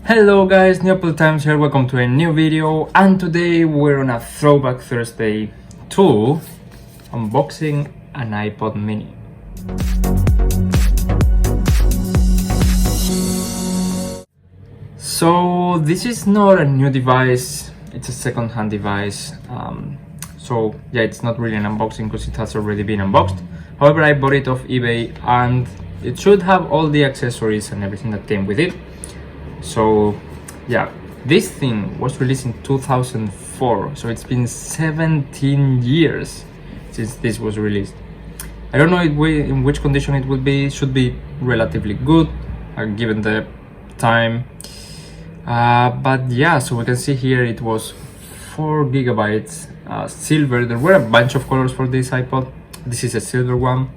Hello guys, Neopol Times here, welcome to a new video, and today we're on a Throwback Thursday to unboxing an iPod mini. So this is not a new device, it's a second-hand device. So yeah, it's not really an unboxing because it has already been unboxed. However, I bought it off eBay and it should have all the accessories and everything that came with it. So yeah, this thing was released in 2004, so it's been 17 years since this was released. I don't know in which condition it will be. It should be relatively good given the time, but yeah, so we can see here it was 4 gigabytes, silver. There were a bunch of colors for this iPod. This is a silver one,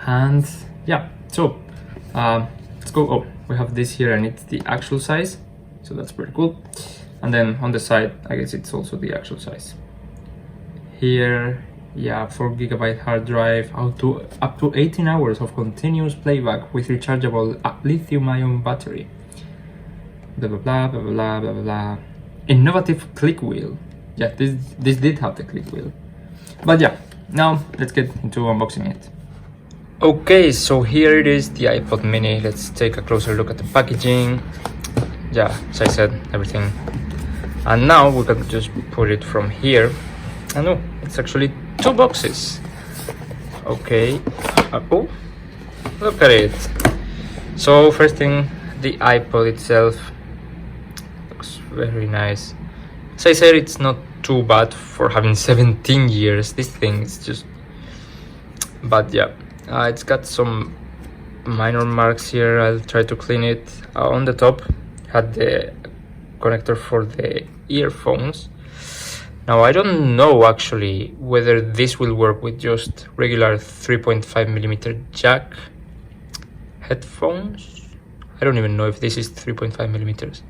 and yeah, so let's go. Oh, we have this here and it's the actual size, so that's pretty cool. And then on the side, I guess it's also the actual size. Here, yeah, 4 gigabyte hard drive, up to 18 hours of continuous playback with rechargeable lithium-ion battery. Blah blah blah blah blah blah blah. Innovative click wheel. Yeah, this did have the click wheel. But yeah, now let's get into unboxing it. Okay, so here it is, the iPod mini. Let's take a closer look at the packaging. Yeah, as I said, everything. And now we can just put it from here. And oh, it's actually 2 boxes. Okay. Oh, look at it. So first thing, the iPod itself looks very nice. As I said, it's not too bad for having 17 years. This thing is just... But yeah. It's got some minor marks here. I'll try to clean it. On the top had the connector for the earphones. Now I don't know actually whether this will work with just regular 3.5mm jack headphones. I don't even know if this is 3.5mm,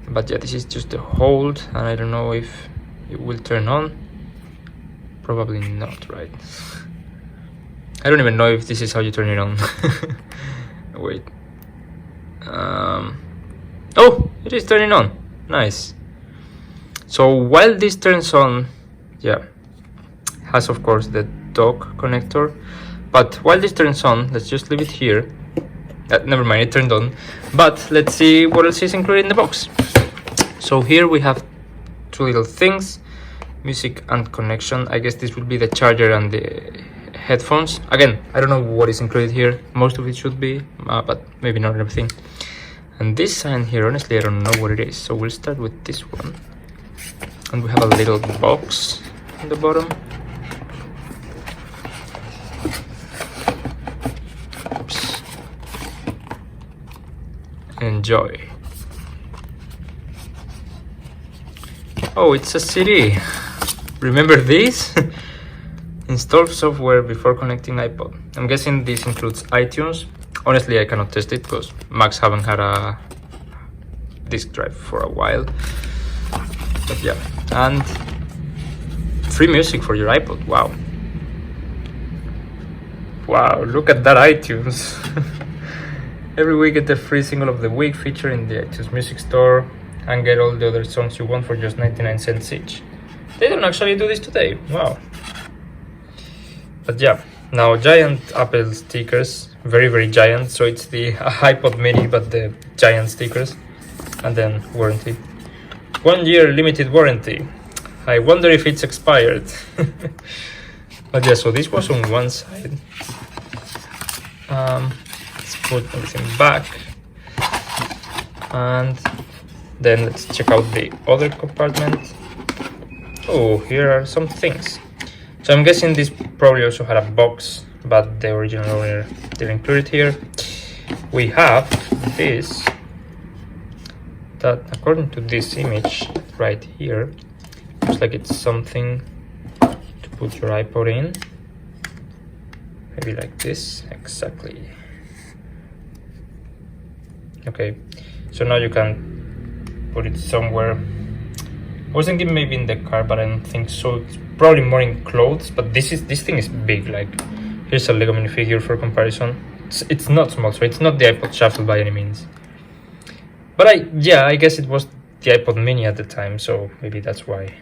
but yeah, this is just a hold, and I don't know if it will turn on. Probably not, right? I don't even know if this is how you turn it on. Wait. Oh, it is turning on. Nice. So while this turns on, yeah, has of course the dock connector. But while this turns on, let's just leave it here. Never mind, it turned on. But let's see what else is included in the box. So here we have 2 little things: music and connection. I guess this will be the charger and the headphones. Again, I don't know what is included here. Most of it should be, but maybe not everything. And this sign here, honestly, I don't know what it is. So we'll start with this one. And we have a little box on the bottom. Oops. Enjoy. Oh, it's a CD. Remember this? Install software before connecting iPod. I'm guessing this includes iTunes. Honestly, I cannot test it because Macs haven't had a disk drive for a while. But yeah, and free music for your iPod. Wow. Wow, look at that iTunes. Every week get the free single of the week feature in the iTunes Music Store, and get all the other songs you want for just 99 cents each. They don't actually do this today. Wow. But yeah, now giant Apple stickers, very very giant, so it's the iPod mini but the giant stickers. And then warranty, 1 year limited warranty. I wonder if it's expired. But yeah, so this was on one side. Let's put everything back, and then let's check out the other compartment. Oh, here are some things. So I'm guessing this probably also had a box, but the original owner didn't include it here. We have this, that according to this image right here, looks like it's something to put your iPod in. Maybe like this, exactly. Okay, so now you can put it somewhere. I was thinking maybe in the car, but I don't think so. It's probably more in clothes, but this thing is big. Like, here's a Lego minifigure for comparison. It's not small, so it's not the iPod Shuffle by any means. But I guess it was the iPod mini at the time, so maybe that's why.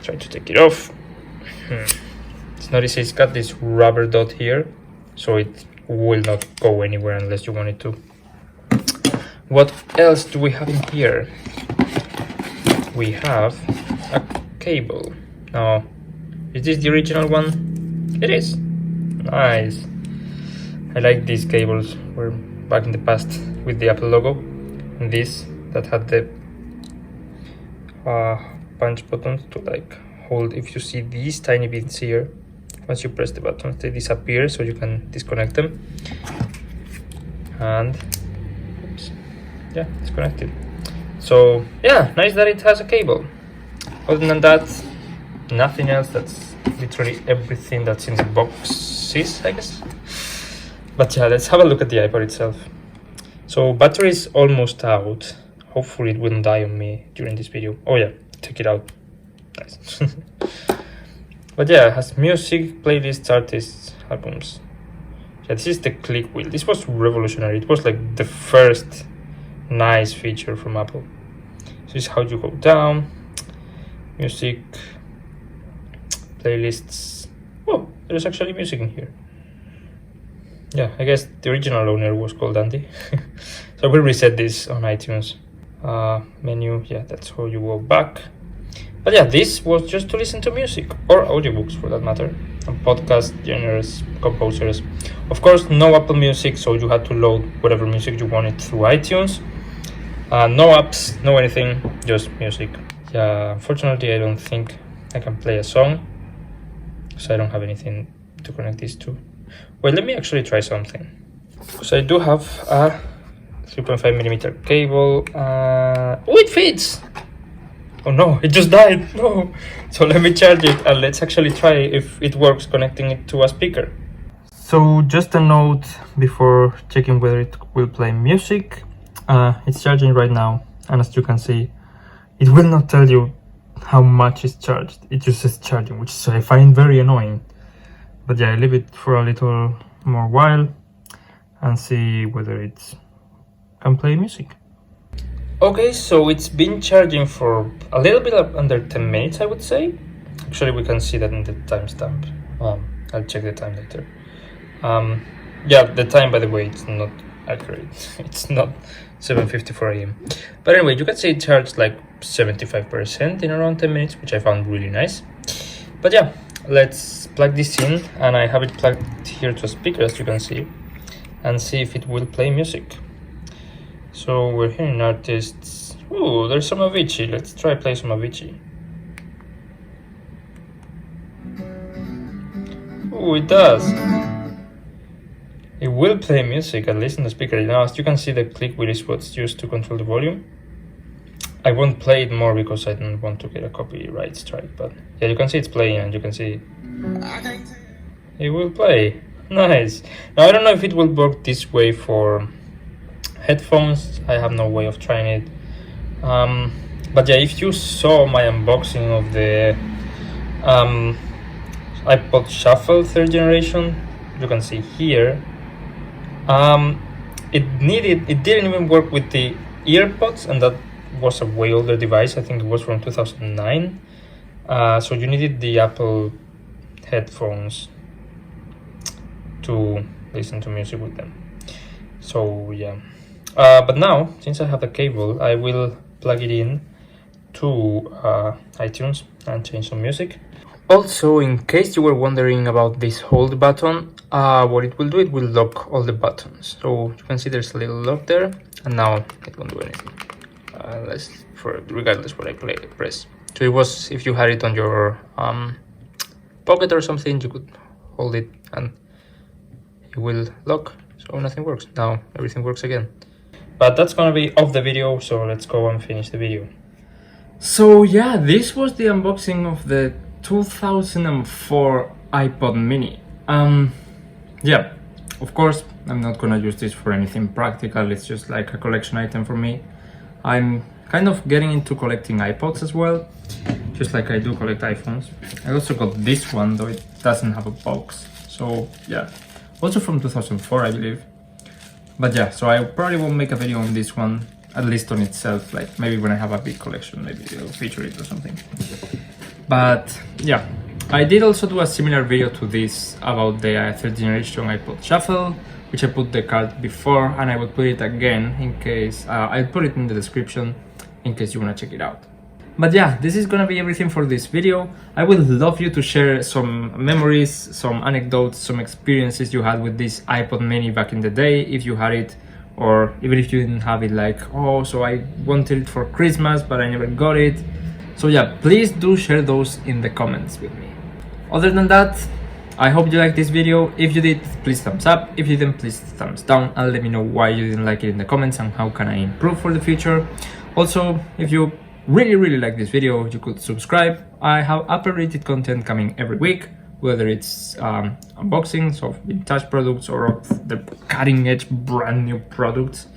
Try to take it off. Notice it's got this rubber dot here, so it will not go anywhere unless you want it to. What else do we have in here? We have a cable. Now, is this the original one? It is. Nice. I like these cables. Were back in the past with the Apple logo. And this that had the punch buttons to like hold. If you see these tiny bits here, once you press the buttons, they disappear, so you can disconnect them. And oops, yeah, it's connected. So yeah, nice that it has a cable. Other than that, nothing else. That's literally everything that's in the boxes, I guess. But yeah, let's have a look at the iPod itself. So battery is almost out. Hopefully it wouldn't die on me during this video. Oh yeah, take it out. Nice. But yeah, it has music, playlists, artists, albums. Yeah, this is the click wheel. This was revolutionary. It was like the first nice feature from Apple. So this is how you go down. Music, playlists. Oh, there's actually music in here. Yeah, I guess the original owner was called Andy. So we'll reset this on iTunes. Menu, yeah, that's how you go back. But yeah, this was just to listen to music, or audiobooks for that matter, and podcast genres, composers. Of course, no Apple Music, so you had to load whatever music you wanted through iTunes. No apps, no anything, just music. Yeah, unfortunately, I don't think I can play a song, so I don't have anything to connect these to. Well, let me actually try something. So I do have a 3.5mm cable. Oh, it fits! Oh no, it just died. No. So let me charge it and let's actually try if it works connecting it to a speaker. So just a note before checking whether it will play music. It's charging right now, and as you can see, it will not tell you how much is charged. It just says charging, which I find very annoying. But yeah, I leave it for a little more while and see whether it can play music. Okay, so it's been charging for a little bit under 10 minutes, I would say. Actually, we can see that in the timestamp. I'll check the time later. Yeah, the time, by the way, it's not accurate. It's not 7:54 a.m. But anyway, you can see it charged like 75% in around 10 minutes, which I found really nice. But yeah, let's plug this in, and I have it plugged here to a speaker, as you can see, and see if it will play music. So we're hearing artists. Ooh, there's some Avicii. Let's try play some Avicii. Ooh, it does. It will play music, at least in the speaker. Now, as you can see, the click wheel is what's used to control the volume. I won't play it more because I don't want to get a copyright strike, but yeah, you can see it's playing, and you can see it will play. Nice. Now, I don't know if it will work this way for headphones. I have no way of trying it. But yeah, if you saw my unboxing of the iPod Shuffle 3rd generation, you can see here, it didn't even work with the earpods, and that was a way older device. I think it was from 2009. So you needed the Apple headphones to listen to music with them. So yeah. But now, since I have the cable, I will plug it in to iTunes and change some music. Also, in case you were wondering about this hold button, what it will do, it will lock all the buttons. So you can see there's a little lock there, and now it won't do anything. Regardless what I press. So it was, if you had it on your pocket or something, you could hold it and it will lock. So nothing works. Now everything works again. But that's gonna be off the video, so let's go and finish the video. So yeah, this was the unboxing of the 2004 iPod mini. Yeah, of course, I'm not gonna use this for anything practical. It's just like a collection item for me. I'm kind of getting into collecting iPods as well, just like I do collect iPhones. I also got this one, though it doesn't have a box. So yeah, also from 2004, I believe. But yeah, so I probably won't make a video on this one at least on itself. Like maybe when I have a big collection, maybe I'll feature it or something. But yeah, I did also do a similar video to this about the third generation iPod Shuffle, which I put the card before, and I will put it again in case, I'll put it in the description in case you wanna check it out. But yeah, this is gonna be everything for this video. I would love you to share some memories, some anecdotes, some experiences you had with this iPod mini back in the day, if you had it, or even if you didn't have it, like, oh, so I wanted it for Christmas, but I never got it. So yeah, please do share those in the comments with me. Other than that, I hope you liked this video. If you did, please thumbs up. If you didn't, please thumbs down, and let me know why you didn't like it in the comments and how can I improve for the future. Also, if you really like this video, you could subscribe. I have upper rated content coming every week, whether it's unboxings of vintage products or of the cutting edge brand new products,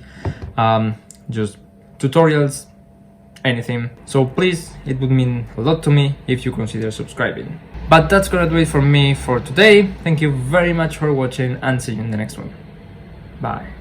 just tutorials, anything. So please, it would mean a lot to me if you consider subscribing. But that's gonna do it for me for today. Thank you very much for watching, and see you in the next one. Bye.